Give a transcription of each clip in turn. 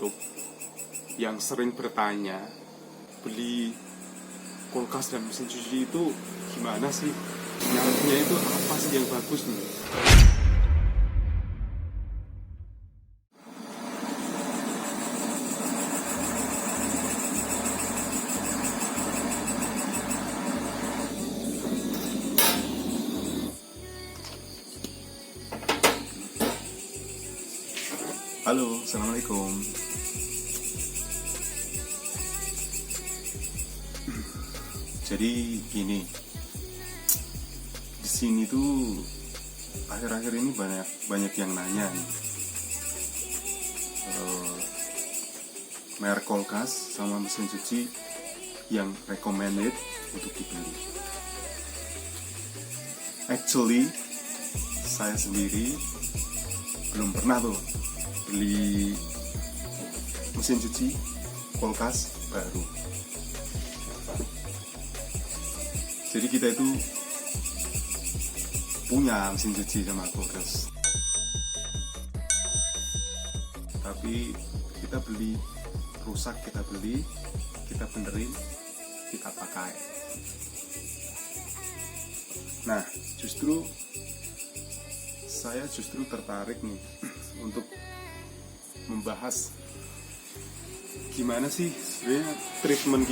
untuk yang sering bertanya, beli kulkas dan mesin cuci itu gimana sih? Mereknya itu apa sih yang bagus nih? Halo, assalamualaikum. Jadi gini, di sini tuh akhir-akhir ini banyak yang nanya nih, merek kulkas sama mesin cuci yang recommended untuk dibeli. Actually, saya sendiri belum pernah tuh beli mesin cuci kulkas baru. Jadi kita itu punya mesin cuci sama kulkas, tapi kita beli rusak, kita beli, kita benerin, kita pakai. Nah, saya justru tertarik nih untuk membahas gimana sih sebenarnya treatment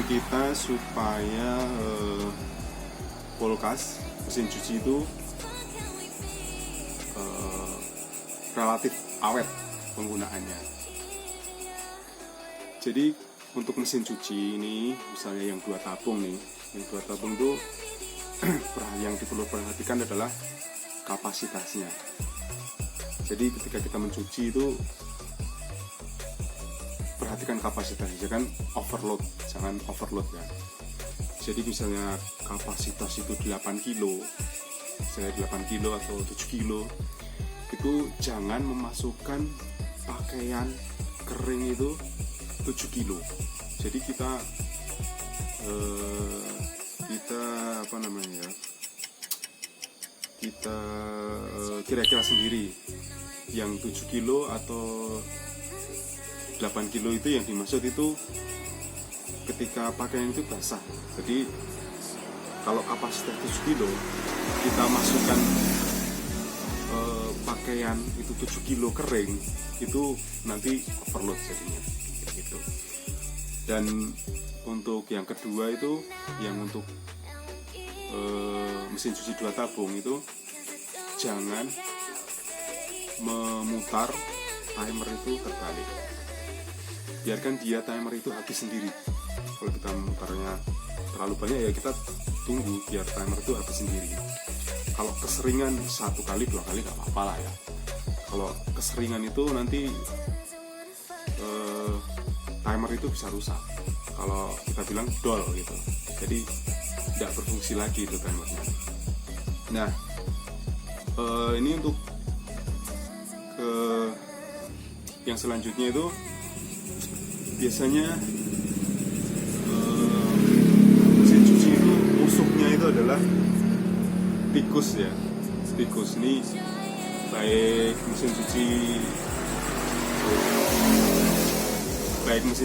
kita supaya kulkas, mesin cuci itu relatif awet penggunaannya. Jadi untuk mesin cuci ini, misalnya yang 2 tabung nih, yang 2 tabung itu yang perlu perhatikan adalah kapasitasnya. Jadi ketika kita mencuci itu perhatikan kapasitasnya, jangan overload ya. Jadi misalnya kapasitas itu 8 kilo, misalnya 8 kilo atau 7 kilo, itu jangan memasukkan pakaian kering itu 7 kilo. Jadi kita kira-kira sendiri yang 7 kilo atau 8 kilo itu yang dimaksud itu ketika pakaian itu basah. Jadi kalau kapasitas 7 kilo kita masukkan pakaian itu 7 kilo kering, itu nanti overload jadinya gitu. Dan untuk yang kedua itu, yang untuk mesin cuci 2 tabung itu jangan memutar timer itu terbalik. Biarkan dia timer itu habis sendiri. Kalau kita memutarnya terlalu banyak ya kita tunggu biar timer itu habis sendiri. Kalau keseringan 1 kali 2 kali gak apa-apa lah ya. Kalau keseringan itu nanti timer itu bisa rusak. Kalau kita bilang dol gitu. Jadi tidak berfungsi lagi itu timernya. Nah, ini untuk yang selanjutnya itu biasanya mesin cuci itu musuhnya itu adalah tikus ya. Tikus ini baik mesin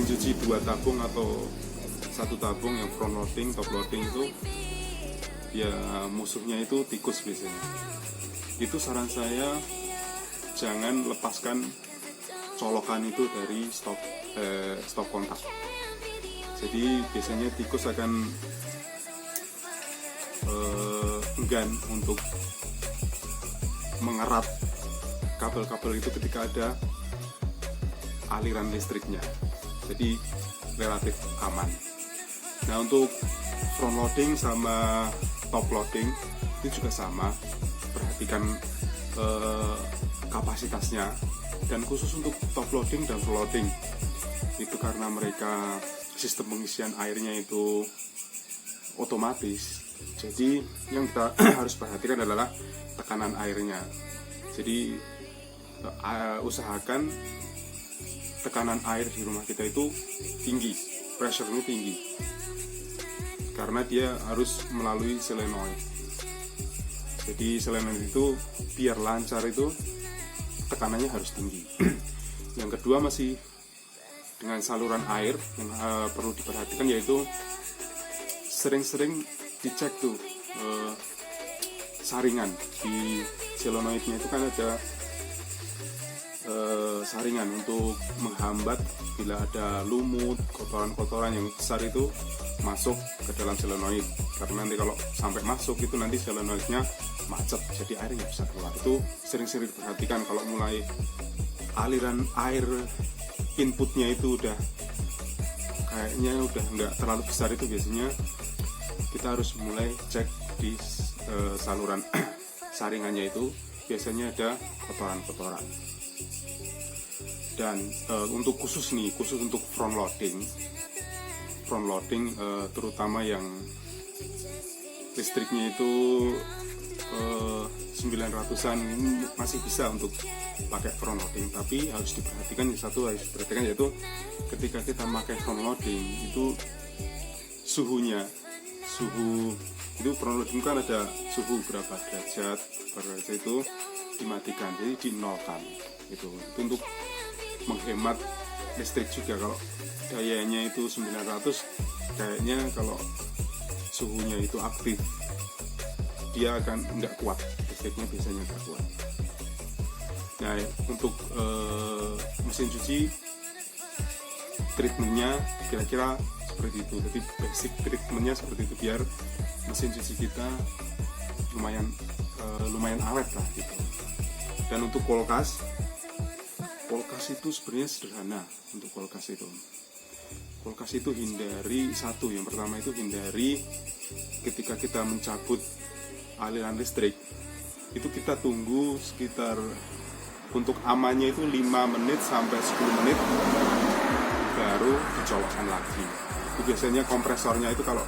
cuci 2 tabung atau 1 tabung yang front loading, top loading itu ya musuhnya itu tikus biasanya. Itu saran saya jangan lepaskan colokan itu dari stop kontak. Jadi biasanya tikus akan enggan untuk mengerat kabel-kabel itu ketika ada aliran listriknya. Jadi relatif aman. Nah, untuk front loading sama top loading itu juga sama. Perhatikan kapasitasnya. Dan khusus untuk top loading dan front loading itu karena mereka sistem pengisian airnya itu otomatis. Jadi yang kita harus perhatikan adalah tekanan airnya. Jadi usahakan tekanan air di rumah kita itu tinggi, pressure-nya tinggi, karena dia harus melalui solenoid. Jadi solenoid itu biar lancar itu tekanannya harus tinggi. Yang kedua masih dengan saluran air yang perlu diperhatikan, yaitu sering-sering dicek tuh saringan di solenoidnya itu kan ada saringan untuk menghambat bila ada lumut, kotoran-kotoran yang besar itu masuk ke dalam solenoid, karena nanti kalau sampai masuk itu nanti solenoidnya macet, jadi airnya bisa keluar. Itu sering-sering diperhatikan. Kalau mulai aliran air inputnya itu udah kayaknya udah nggak terlalu besar, itu biasanya kita harus mulai cek di saluran saringannya itu biasanya ada kotoran-kotoran. Dan untuk khusus untuk front loading terutama yang listriknya itu 900-an masih bisa untuk pakai front loading, tapi harus diperhatikan yaitu ketika kita pakai front loading itu suhu itu front loading kan ada suhu berapa derajat itu dimatikan, jadi dinolkan. Itu untuk menghemat listrik juga. Kalau dayanya itu 900, kayaknya kalau suhunya itu aktif dia akan nggak kuat, listriknya biasanya nggak kuat. Nah, untuk mesin cuci treatmentnya kira-kira seperti itu. Jadi basic treatmentnya seperti itu biar mesin cuci kita lumayan awet lah gitu. Dan untuk kulkas itu sebenarnya sederhana. Untuk kulkas itu yang pertama itu hindari ketika kita mencabut aliran listrik itu kita tunggu sekitar untuk amannya itu 5 menit sampai 10 menit baru dicolokkan lagi. Itu biasanya kompresornya itu kalau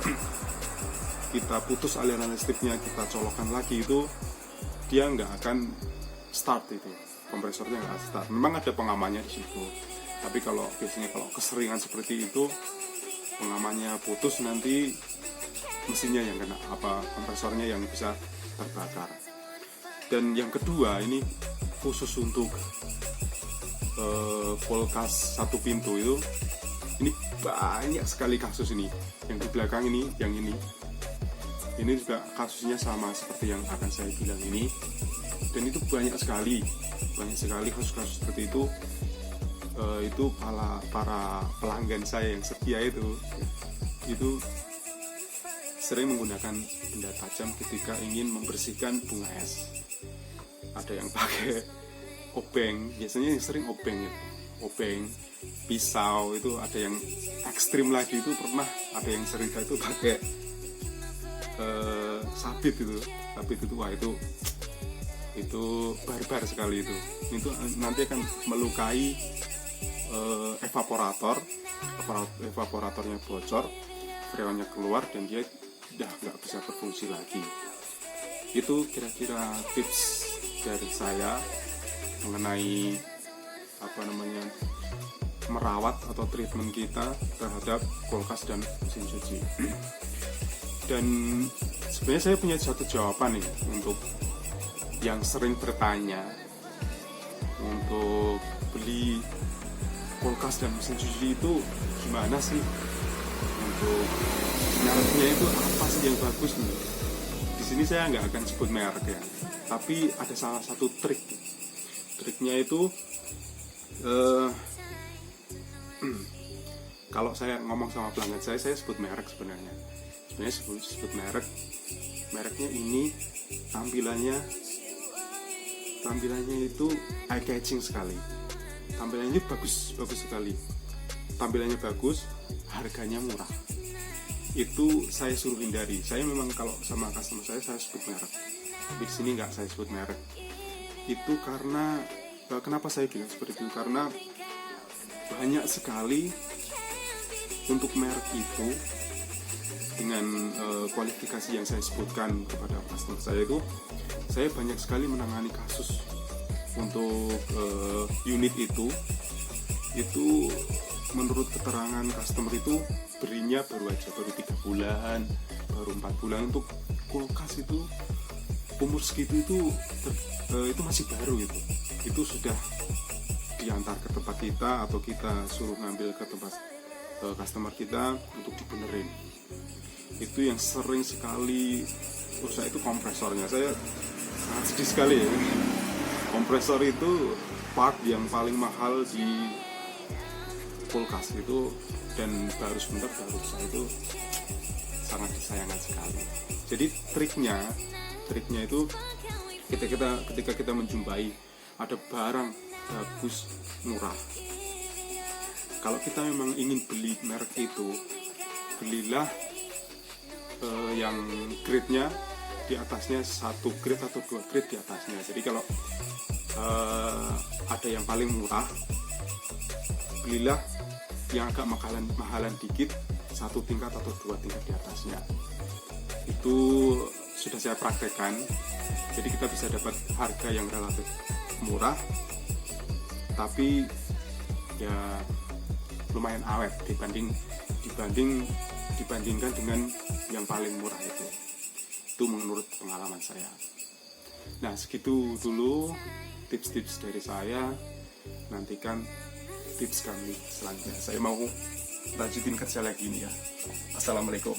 kita putus aliran listriknya kita colokkan lagi itu dia nggak akan start, itu kompresornya nggak start. Memang ada pengamannya di situ, tapi kalau keseringan seperti itu pengamannya putus, nanti mesinnya yang kena, kompresornya yang bisa terbakar. Dan yang kedua ini khusus untuk kulkas satu pintu itu, ini banyak sekali kasus ini. Yang di belakang ini juga kasusnya sama seperti yang akan saya bilang ini. Dan itu banyak sekali kasus-kasus seperti itu. Itu para pelanggan saya yang setia itu sering menggunakan benda tajam ketika ingin membersihkan bunga es. Ada yang pakai obeng, biasanya yang sering obeng, pisau. Itu ada yang ekstrim lagi, itu pernah ada yang cerita itu pakai sabit itu. Wah, itu barbar sekali itu nanti akan melukai evaporatornya bocor, freonnya keluar, dan dia udah nggak bisa berfungsi lagi. Itu kira-kira tips dari saya mengenai merawat atau treatment kita terhadap kulkas dan mesin cuci. Dan sebenarnya saya punya satu jawaban nih untuk yang sering bertanya untuk beli kulkas dan mesin cuci itu gimana sih, untuk mereknya itu apa sih yang bagus nih. Di sini saya nggak akan sebut merek ya, tapi ada salah satu triknya itu kalau saya ngomong sama pelanggan saya sebut merek sebenarnya sebut mereknya ini tampilannya itu eye catching sekali, tampilannya bagus sekali, tampilannya bagus, harganya murah. Itu saya suruh hindari. Saya memang kalau sama customer saya sebut merek, tapi di sini nggak saya sebut merek. Itu karena kenapa saya bilang seperti itu, karena banyak sekali untuk merek itu dengan kualifikasi yang saya sebutkan kepada customer saya itu, saya banyak sekali menangani kasus untuk unit itu menurut keterangan customer itu berinya baru 3 bulan, baru 4 bulan. Untuk kulkas itu umur segitu itu masih baru gitu. itu sudah diantar ke tempat kita atau kita suruh ngambil ke tempat customer kita untuk dibenerin. Itu yang sering sekali rusak itu kompresornya. Saya sangat sedih sekali ya. Kompresor itu part yang paling mahal di kulkas itu, dan baru sebentar baru rusak, itu sangat disayangkan sekali. Jadi triknya itu ketika kita menjumpai ada barang bagus murah, kalau kita memang ingin beli merek itu, belilah yang grade-nya di atasnya, 1 grade atau 2 grade di atasnya. Jadi kalau ada yang paling murah, belilah yang agak mahalan dikit, 1 tingkat atau 2 tingkat di atasnya. Itu sudah saya praktekkan. Jadi kita bisa dapat harga yang relatif murah, tapi ya lumayan awet dibandingkan dengan yang paling murah itu. Itu menurut pengalaman saya. Nah, segitu dulu tips-tips dari saya. Nantikan tips kami selanjutnya. Saya mau lanjutin kerja lagi nih ya. Assalamualaikum.